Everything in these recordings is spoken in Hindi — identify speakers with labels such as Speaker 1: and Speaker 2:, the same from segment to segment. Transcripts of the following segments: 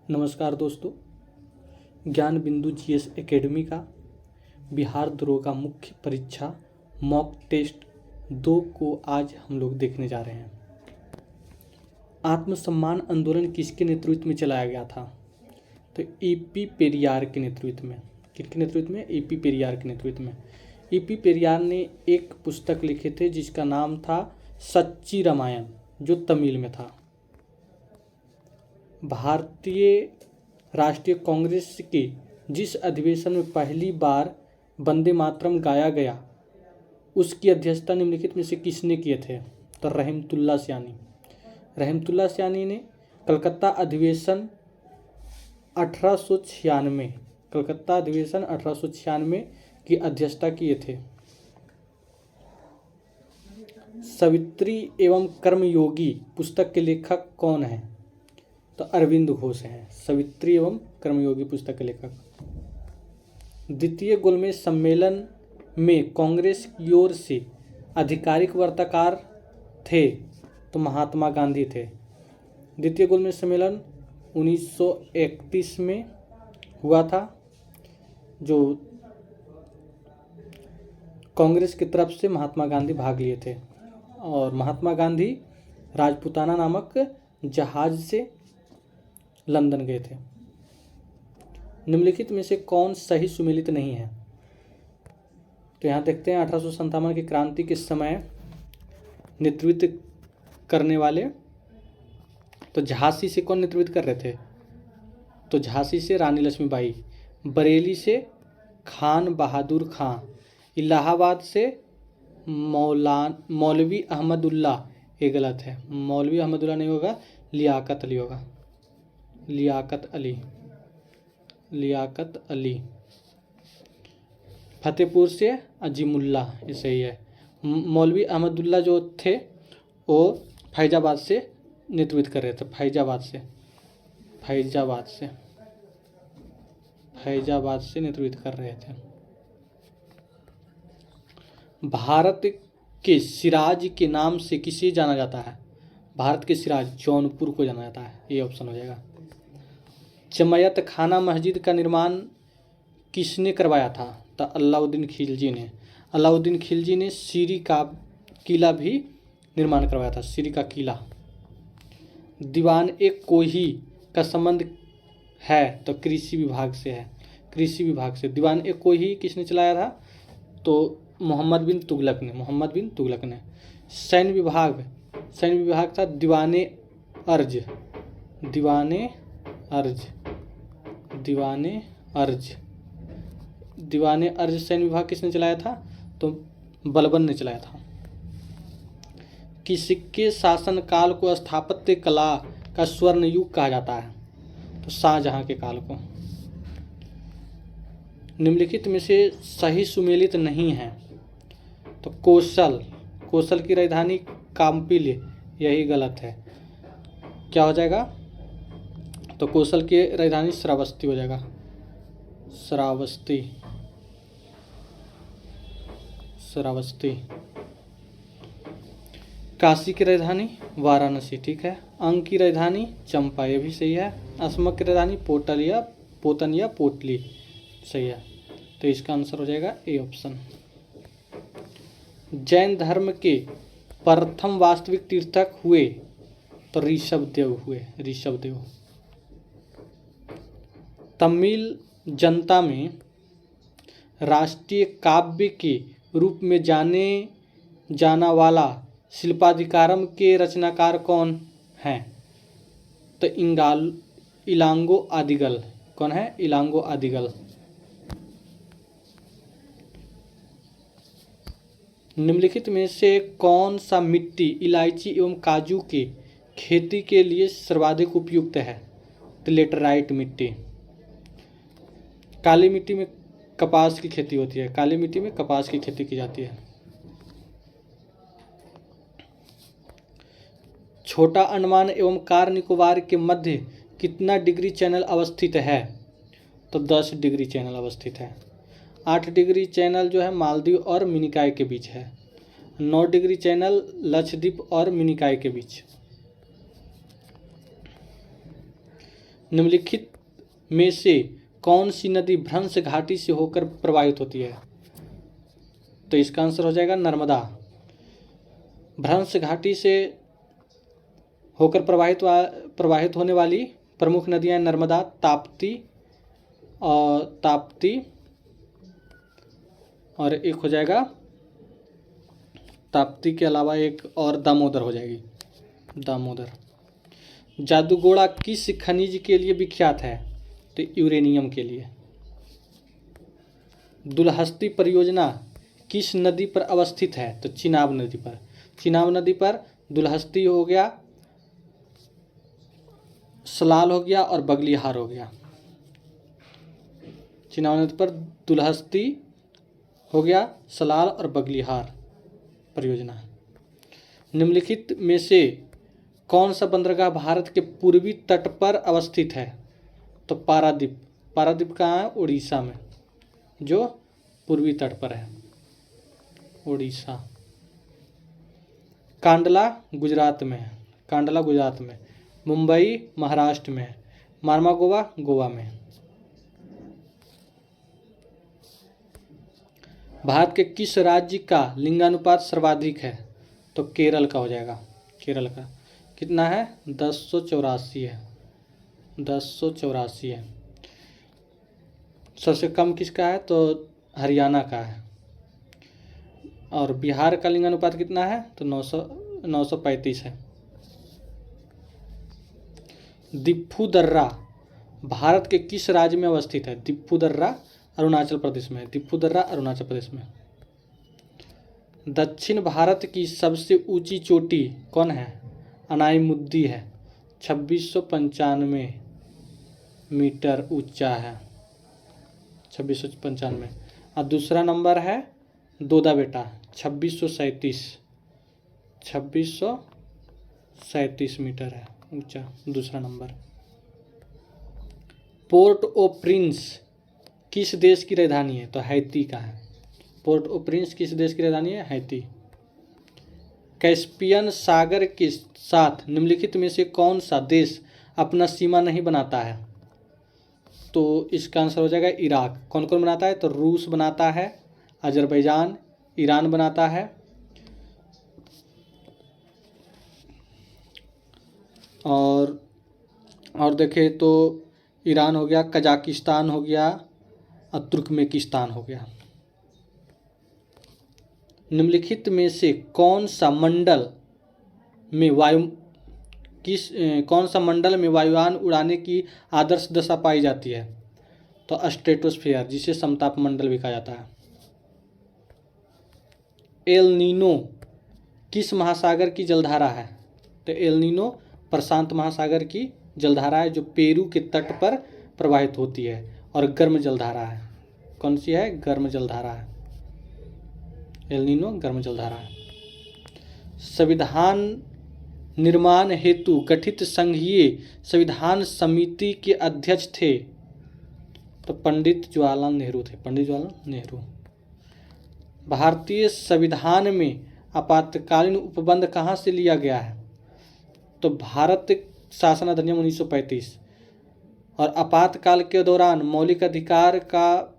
Speaker 1: नमस्कार दोस्तों। ज्ञान बिंदु जीएस एकेडमी का बिहार दरोगा मुख्य परीक्षा मॉक टेस्ट 2 को आज हम लोग देखने जा रहे हैं। आत्मसम्मान आंदोलन किसके नेतृत्व में चलाया गया था? तो ईपी पेरियार के नेतृत्व में। किसके नेतृत्व में? ईपी पेरियार के नेतृत्व में। ईपी पेरियार ने एक पुस्तक लिखे थे जिसका नाम था सच्ची रामायण, जो तमिल में था। भारतीय राष्ट्रीय कांग्रेस के जिस अधिवेशन में पहली बार वंदे मातरम गाया गया, उसकी अध्यक्षता निम्नलिखित में से किसने किए थे? तो रहमतुल्लाह सयानी। रहमतुल्लाह सयानी ने कलकत्ता अधिवेशन 1896 कलकत्ता अधिवेशन 1896 की अध्यक्षता किए थे। सवित्री एवं कर्मयोगी पुस्तक के लेखक कौन हैं? तो अरविंद घोष हैं। सवित्री एवं कर्मयोगी पुस्तक के लेखक। द्वितीय गोलमेज सम्मेलन में कांग्रेस की ओर से आधिकारिक वार्ताकार थे तो महात्मा गांधी थे। द्वितीय गोलमेज सम्मेलन 1931 में हुआ था, जो कांग्रेस की तरफ से महात्मा गांधी भाग लिए थे और महात्मा गांधी राजपुताना नामक जहाज से लंदन गए थे। निम्नलिखित में से कौन सही सुमेलित नहीं है? तो यहाँ देखते हैं 1857 की क्रांति के समय नेतृत्व करने वाले, तो झांसी से कौन नेतृत्व कर रहे थे? तो झांसी से रानी लक्ष्मीबाई, बरेली से खान बहादुर खां, इलाहाबाद से मौलवी अहमदुल्ला। ये गलत है, मौलवी अहमदुल्ला नहीं होगा, लियाकत अली होगा। लियाकत अली। फतेहपुर से अजीमुल्ला, ये सही है। मौलवी अहमदुल्ला जो थे वो फैजाबाद से नेतृत्व कर रहे थे। फैजाबाद से नेतृत्व कर रहे थे। भारत के सिराज के नाम से किसे जाना जाता है? भारत के सिराज जौनपुर को जाना जाता है। ये ऑप्शन हो जाएगा। जमायत खाना मस्जिद का निर्माण किसने करवाया था? तो अलाउद्दीन खिलजी ने। अलाउद्दीन खिलजी ने सीरी का किला भी निर्माण करवाया था। सीरी का किला। दीवान एक कोही का संबंध है तो कृषि विभाग से है। कृषि विभाग से। दीवान एक कोही किसने चलाया था? तो मोहम्मद बिन तुगलक ने। सैन्य विभाग था दीवाने अर्ज सैन्य विभाग किसने चलाया था? तो बलबन ने चलाया था। किसके शासनकाल को स्थापत्य कला का स्वर्ण युग कहा जाता है? तो शाहजहां के काल को। निम्नलिखित में से सही सुमेलित नहीं है। तो कोसल की राजधानी काम्पिल्य, यही गलत है। क्या हो जाएगा? तो कोसल की राजधानी श्रावस्ती हो जाएगा। श्रावस्ती। काशी की राजधानी वाराणसी, ठीक है। अंग की राजधानी चंपा, ये भी सही है। अस्मक की राजधानी पोतन या पोटली, सही है। तो इसका आंसर हो जाएगा ए ऑप्शन। जैन धर्म के प्रथम वास्तविक तीर्थक हुए तो ऋषभदेव। तमिल जनता में राष्ट्रीय काव्य के रूप में जाने जाना वाला शिल्पाधिकारम के रचनाकार कौन हैं? तो इलांगो आदिगल। कौन है? इलांगो आदिगल। निम्नलिखित में से कौन सा मिट्टी इलायची एवं काजू के खेती के लिए सर्वाधिक उपयुक्त है? तो लेटराइट मिट्टी। काली मिट्टी में कपास की खेती होती है। काली मिट्टी में कपास की खेती की जाती है। छोटा अंडमान एवं कार निकोबार के मध्य कितना डिग्री चैनल अवस्थित है? तो 10 डिग्री चैनल अवस्थित है। 8 डिग्री चैनल जो है मालदीव और मिनिकॉय के बीच है। 9 डिग्री चैनल लक्षद्वीप और मिनिकॉय के बीच। निम्नलिखित में से कौन सी नदी भ्रंश घाटी से होकर प्रवाहित होती है? तो इसका आंसर हो जाएगा नर्मदा। भ्रंश घाटी से होकर प्रवाहित होने वाली प्रमुख नदियां नर्मदा, ताप्ती और एक हो जाएगा, ताप्ती के अलावा एक और दामोदर हो जाएगी, दामोदर। जादूगोड़ा किस खनिज के लिए विख्यात है? तो यूरेनियम के लिए। दुलहस्ती परियोजना किस नदी पर अवस्थित है? तो चिनाब नदी पर। चिनाब नदी पर दुलहस्ती हो गया, सलाल हो गया और बगलिहार हो गया। चिनाब नदी पर दुलहस्ती हो गया, सलाल और बगलिहार परियोजना। निम्नलिखित में से कौन सा बंदरगाह भारत के पूर्वी तट पर अवस्थित है? तो पारादीप। पारादीप कहाँ है? उड़ीसा में, जो पूर्वी तट पर है, उड़ीसा। कांडला गुजरात में है, कांडला गुजरात में। मुंबई महाराष्ट्र में है। मार्मागोवा गोवा में। भारत के किस राज्य का लिंगानुपात सर्वाधिक है? तो केरल का हो जाएगा, केरल का। कितना है? 1084 है, 1084 है। सबसे कम किसका है? तो हरियाणा का है। और बिहार का लिंगानुपात कितना है? तो 935 है। दिप्पू दर्रा भारत के किस राज्य में अवस्थित है? दिप्पू दर्रा अरुणाचल प्रदेश में है, दिप्पू दर्रा अरुणाचल प्रदेश में। दक्षिण भारत की सबसे ऊंची चोटी कौन है? अनाईमुद्दी है, 2695 मीटर ऊंचा है, 2695। और दूसरा नंबर है दोदा बेटा, 2637 मीटर है ऊंचा दूसरा नंबर। पोर्ट ओ प्रिंस किस देश की राजधानी है? तो हैती का है। पोर्ट ओ प्रिंस किस देश की राजधानी है? हैती। कैस्पियन सागर के साथ निम्नलिखित में से कौन सा देश अपना सीमा नहीं बनाता है? तो इसका आंसर हो जाएगा इराक। कौन कौन बनाता है? तो रूस बनाता है, अजरबैजान, ईरान बनाता है, और देखें तो ईरान हो गया, कजाकिस्तान हो गया और तुर्कमेनिस्तान हो गया। निम्नलिखित में से कौन सा मंडल में वायुयान उड़ाने की आदर्श दशा पाई जाती है? तो स्ट्रेटोस्फीयर, जिसे समताप मंडल भी कहा जाता है। एल नीनो किस महासागर की जलधारा है? तो एल नीनो प्रशांत महासागर की जलधारा है, जो पेरू के तट पर प्रवाहित होती है और गर्म जलधारा है। कौन सी है? गर्म जलधारा है। एल नीनो गर्म जलधारा है। संविधान निर्माण हेतु गठित संघीय संविधान समिति के अध्यक्ष थे? तो पंडित जवाहरलाल नेहरू थे, पंडित जवाहरलाल नेहरू। भारतीय संविधान में आपातकालीन उपबंध कहाँ से लिया गया है? तो भारत शासन अधिनियम 1935। और आपातकाल के दौरान मौलिक अधिकार का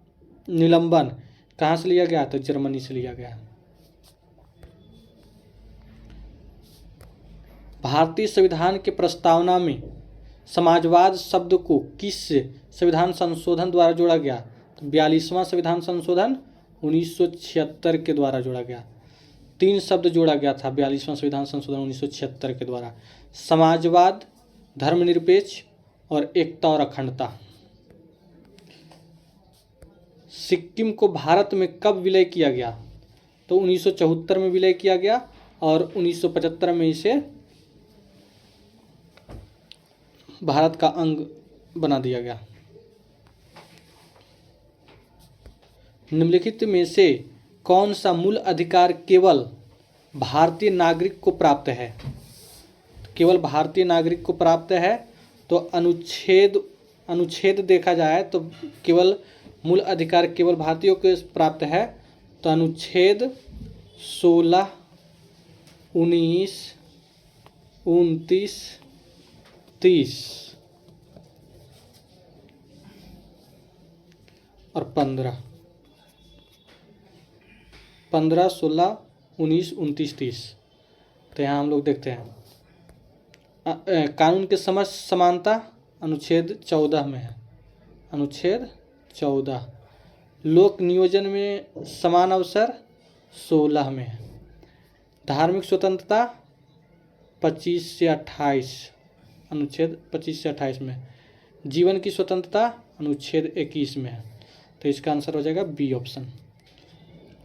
Speaker 1: निलंबन कहाँ से लिया गया? तो जर्मनी से लिया गया। भारतीय संविधान के प्रस्तावना में समाजवाद शब्द को किस संविधान संशोधन द्वारा जोड़ा गया? तो 42वां संविधान संशोधन 1976 के द्वारा जोड़ा गया। 3 शब्द जोड़ा गया था 42वां संविधान संशोधन 1976 के द्वारा: समाजवाद, धर्मनिरपेक्ष और एकता और अखंडता। सिक्किम को भारत में कब विलय किया गया? तो 1974 में विलय किया गया और 1975 में इसे भारत का अंग बना दिया गया। निम्नलिखित में से कौन सा मूल अधिकार केवल भारतीय नागरिक को प्राप्त है? केवल भारतीय नागरिक को प्राप्त है। तो अनुच्छेद देखा जाए तो केवल मूल अधिकार केवल भारतीयों को प्राप्त है। तो अनुच्छेद 16, 19, 29, 30 और 15, 15, 16, 19, 29, 30। तो यहाँ हम लोग देखते हैं कानून के समझ समानता अनुच्छेद 14 में है, अनुच्छेद 14। लोक नियोजन में समान अवसर 16 में है। धार्मिक स्वतंत्रता 25 से 28, अनुच्छेद 25 से 28 में। जीवन की स्वतंत्रता अनुच्छेद 21 में है। तो इसका आंसर हो जाएगा बी ऑप्शन।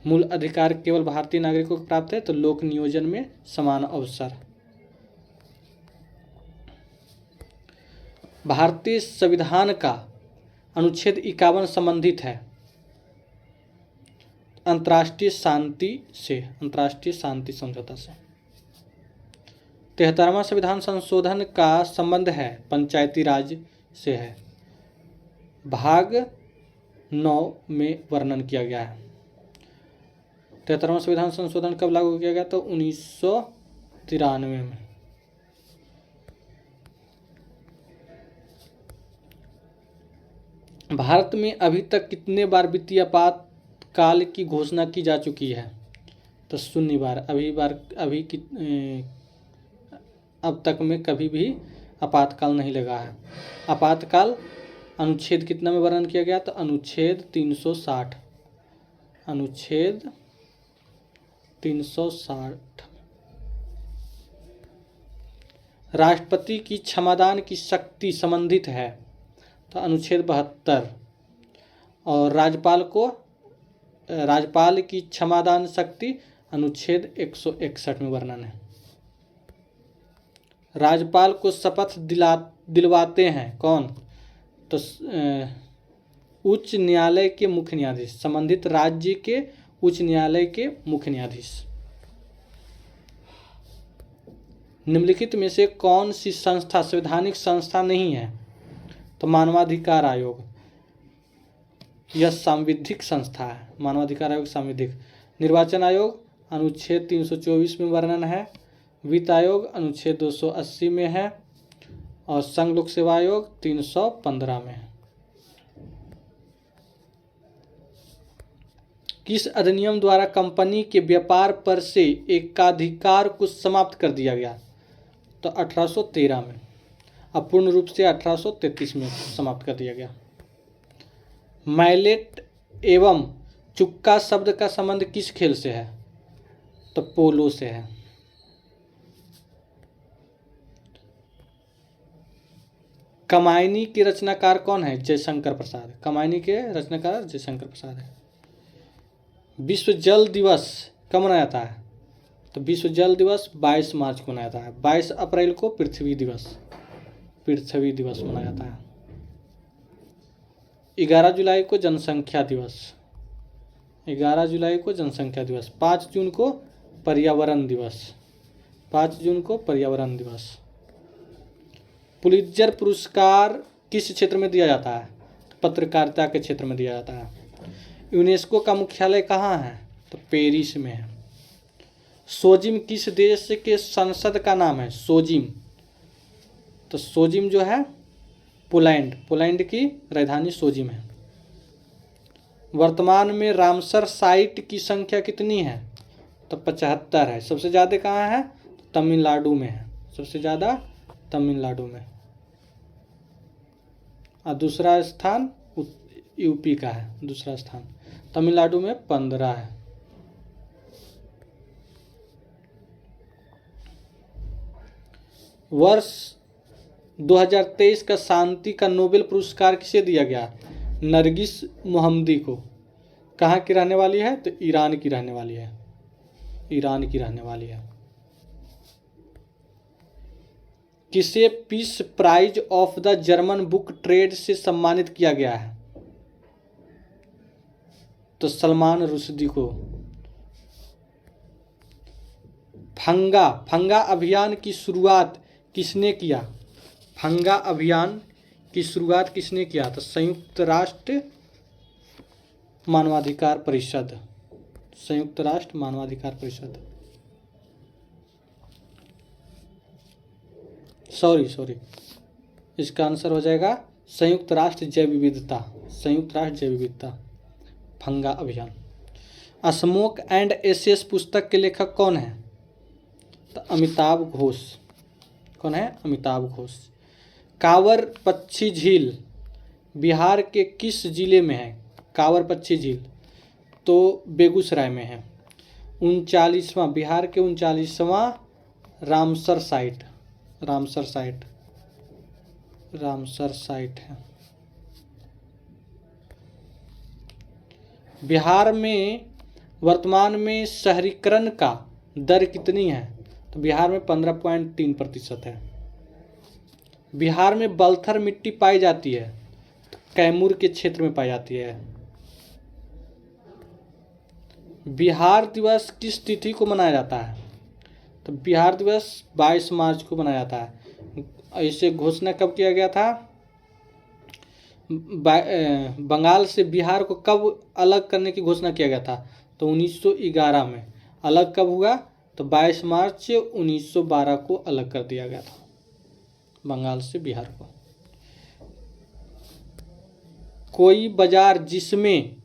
Speaker 1: मूल अधिकार केवल भारतीय नागरिकों को प्राप्त है, तो लोक नियोजन में समान अवसर। भारतीय संविधान का अनुच्छेद 51 संबंधित है अंतर्राष्ट्रीय शांति से, अंतर्राष्ट्रीय शांति समझौता से। 73वां संविधान संशोधन का संबंध है पंचायती राज से है, भाग 9 में वर्णन किया गया है। 73वां संविधान संशोधन कब लागू किया गया? तो 1993 में। भारत में अभी तक कितने बार वित्तीय आपातकाल की घोषणा की जा चुकी है? तो 0 बार। अब तक में कभी भी आपातकाल नहीं लगा है। आपातकाल अनुच्छेद कितना में वर्णन किया गया? तो अनुच्छेद 360, अनुच्छेद 360। राष्ट्रपति की क्षमादान की शक्ति संबंधित है, तो अनुच्छेद 72। और राज्यपाल की क्षमादान शक्ति अनुच्छेद 161 में वर्णन है। राज्यपाल को शपथ दिलवाते हैं कौन? तो उच्च न्यायालय के मुख्य न्यायाधीश, संबंधित राज्य के उच्च न्यायालय के मुख्य न्यायाधीश। निम्नलिखित में से कौन सी संस्था संवैधानिक संस्था नहीं है? तो मानवाधिकार आयोग, यह सांविधिक संस्था है। मानवाधिकार आयोग सांविधिक। निर्वाचन आयोग अनुच्छेद 324 में वर्णन है। वित्त आयोग अनुच्छेद 280 में है। और संघ लोक सेवा आयोग 315 में है। किस अधिनियम द्वारा कंपनी के व्यापार पर से एकाधिकार को समाप्त कर दिया गया? तो 1813 में। अब पूर्ण रूप से 1833 में समाप्त कर दिया गया। मैलेट एवं चुक्का शब्द का संबंध किस खेल से है? तो पोलो से है। कमायनी के रचनाकार कौन है? जयशंकर प्रसाद। कमायनी के रचनाकार जयशंकर प्रसाद है। विश्व जल दिवस कब मनाया जाता है? तो विश्व जल दिवस 22 मार्च को मनाया जाता है। 22 अप्रैल को पृथ्वी दिवस मनाया जाता है। 11 जुलाई को जनसंख्या दिवस, 11 जुलाई को जनसंख्या दिवस। 5 जून को पर्यावरण दिवस, 5 जून को पर्यावरण दिवस। पुलित्जर पुरस्कार किस क्षेत्र में दिया जाता है? पत्रकारिता के क्षेत्र में दिया जाता है। यूनेस्को का मुख्यालय कहाँ है? तो पेरिस में है। सोजिम किस देश के संसद का नाम है? सोजिम, तो सोजिम जो है पोलैंड की राजधानी सोजिम है। वर्तमान में रामसर साइट की संख्या कितनी है? तो 75 है। सबसे ज़्यादा कहाँ है? तमिलनाडु में है, सबसे ज़्यादा तमिलनाडु में। और दूसरा स्थान यूपी का है, दूसरा स्थान। तमिलनाडु में 15 है। वर्ष 2023 का शांति का नोबेल पुरस्कार किसे दिया गया? नरगिस मोहम्मदी को। कहाँ की रहने वाली है? तो ईरान की रहने वाली है, ईरान की रहने वाली है। किसे peace prize of the German book trade से सम्मानित किया गया है? तो सलमान रुश्दी को। फंगा अभियान की शुरुआत किसने किया? फंगा अभियान की शुरुआत किसने किया? तो संयुक्त राष्ट्र मानवाधिकार परिषद, संयुक्त राष्ट्र मानवाधिकार परिषद। सॉरी, इसका आंसर हो जाएगा संयुक्त राष्ट्र जैव विविधता, संयुक्त राष्ट्र जैव विविधता। भंगा अभियान। स्मोक एंड एशेस पुस्तक के लेखक कौन है? तो अमिताभ घोष। कौन है? अमिताभ घोष। कांवर पक्षी झील बिहार के किस जिले में है? कांवर पक्षी झील तो बेगूसराय में है। 39वां, बिहार के 39वां Ramsar site, Ramsar site, Ramsar site है। बिहार में वर्तमान में शहरीकरण का दर कितनी है? तो बिहार में 15.3% है। बिहार में बलथर मिट्टी पाई जाती है तो कैमूर के क्षेत्र में पाई जाती है। बिहार दिवस किस तिथि को मनाया जाता है? तो बिहार दिवस 22 मार्च को मनाया जाता है। इसे घोषणा कब किया गया था? बंगाल से बिहार को कब अलग करने की घोषणा किया गया था? तो 1911 में। अलग कब हुआ? तो 22 मार्च 1912 को अलग कर दिया गया था बंगाल से बिहार को। कोई बाजार जिसमें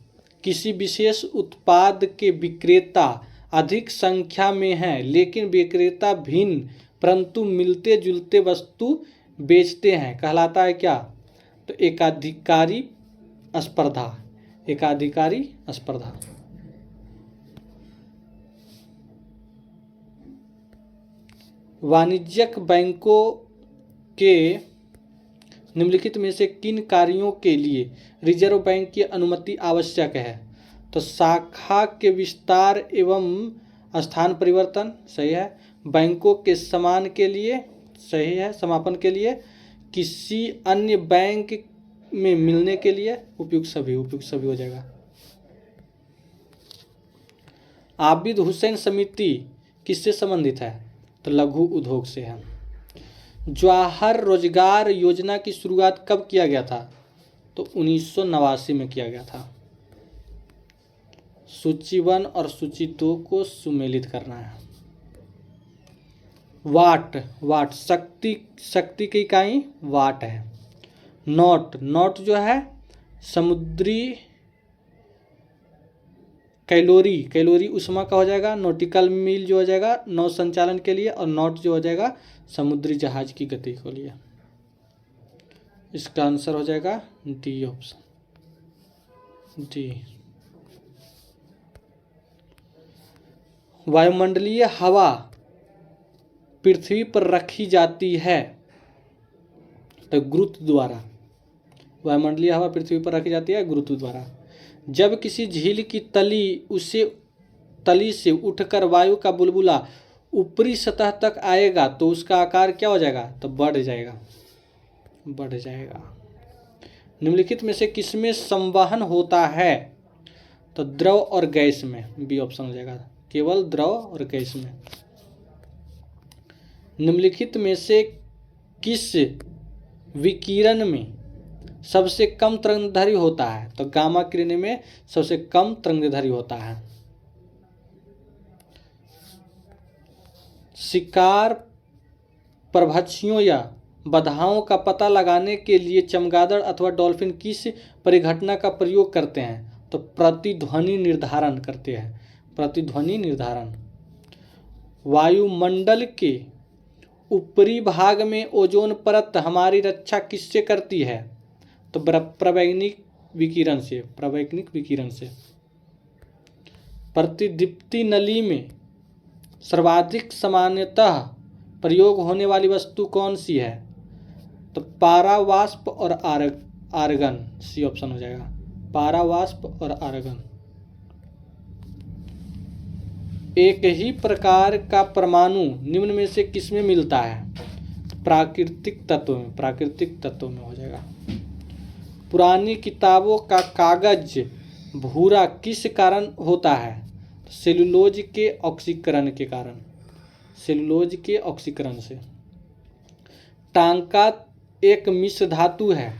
Speaker 1: किसी विशेष उत्पाद के विक्रेता अधिक संख्या में हैं लेकिन विक्रेता भिन्न परंतु मिलते जुलते वस्तु बेचते हैं कहलाता है क्या? तो एकाधिकारी स्पर्धा, एकाधिकारी स्पर्धा। वाणिज्यिक बैंकों के निम्नलिखित में से किन कार्यों के लिए रिजर्व बैंक की अनुमति आवश्यक है? तो शाखा के विस्तार एवं स्थान परिवर्तन, सही है। बैंकों के समान के लिए, सही है, समापन के लिए। किसी अन्य बैंक में मिलने के लिए, उपयुक्त सभी, उपयुक्त सभी हो जाएगा। आबिद हुसैन समिति किससे संबंधित है? तो लघु उद्योग से है। जवाहर रोजगार योजना की शुरुआत कब किया गया था? तो 1989 में किया गया था। सूची 1 और सूची 2 को सुमेलित करना है। वाट, वाट शक्ति, शक्ति की इकाई वाट है। नॉट, नॉट जो है समुद्री कैलोरी, कैलोरी उष्मा का हो जाएगा। नॉटिकल मील जो हो जाएगा नौ संचालन के लिए, और नॉट जो हो जाएगा समुद्री जहाज की गति के लिए। इसका आंसर हो जाएगा डी ऑप्शन, डी। वायुमंडलीय हवा पृथ्वी पर रखी जाती है तो गुरुत्व द्वारा। वायुमंडलीय हवा पृथ्वी पर रखी जाती है गुरुत्व द्वारा। जब किसी झील की तली से उठकर वायु का बुलबुला ऊपरी सतह तक आएगा तो उसका आकार क्या हो जाएगा? तो बढ़ जाएगा, बढ़ जाएगा। निम्नलिखित में से किसमें संवहन होता है? तो द्रव और गैस में, बी ऑप्शन हो जाएगा। केवल द्रव और गैस में। निम्नलिखित में से किस विकिरण में सबसे कम तरंगदैर्घ्य होता है? तो गामा किरण में सबसे कम तरंगदैर्घ्य होता है। शिकार परभक्षियों या बधाओं का पता लगाने के लिए चमगादड़ अथवा डॉल्फिन किस परिघटना का प्रयोग करते हैं? तो प्रतिध्वनि निर्धारण करते हैं, प्रतिध्वनि निर्धारण। वायुमंडल के ऊपरी भाग में ओजोन परत हमारी रक्षा किससे करती है? तो प्रवैगिक विकिरण से, प्रवैगिक विकिरण से। प्रतिदीप्ति नली में सर्वाधिक सामान्यतः प्रयोग होने वाली वस्तु कौन सी है? तो पारावाष्प और आर्गन, सी ऑप्शन हो जाएगा। पारावाष्प और आर्गन। एक ही प्रकार का परमाणु निम्न में से किसमें मिलता है? प्राकृतिक तत्व में, प्राकृतिक तत्व में हो जाएगा। पुरानी किताबों का कागज भूरा किस कारण होता है? सेलुलोज के ऑक्सीकरण के कारण, सेलुलोज के ऑक्सीकरण से। टांका एक मिश्र धातु है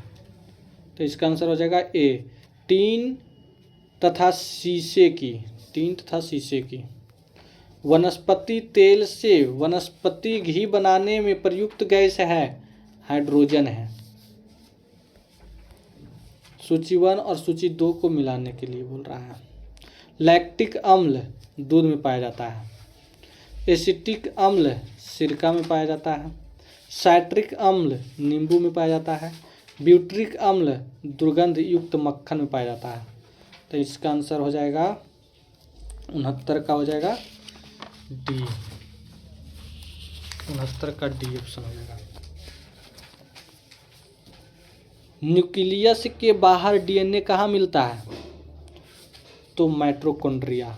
Speaker 1: तो इसका आंसर हो जाएगा ए, टीन तथा शीशे की, टीन तथा शीशे की। वनस्पति तेल से वनस्पति घी बनाने में प्रयुक्त गैस है हाइड्रोजन है। सूची 1 और सूची 2 को मिलाने के लिए बोल रहा है। लैक्टिक अम्ल दूध में पाया जाता है। एसिटिक अम्ल सिरका में पाया जाता है। साइट्रिक अम्ल नींबू में पाया जाता है। ब्यूट्रिक अम्ल दुर्गंध युक्त मक्खन में पाया जाता है। तो इसका आंसर हो जाएगा 69 का हो जाएगा डी। 69 का डी ऑप्शन हो जाएगा। न्यूक्लियस के बाहर डीएनए कहाँ मिलता है? तो माइटोकॉन्ड्रिया।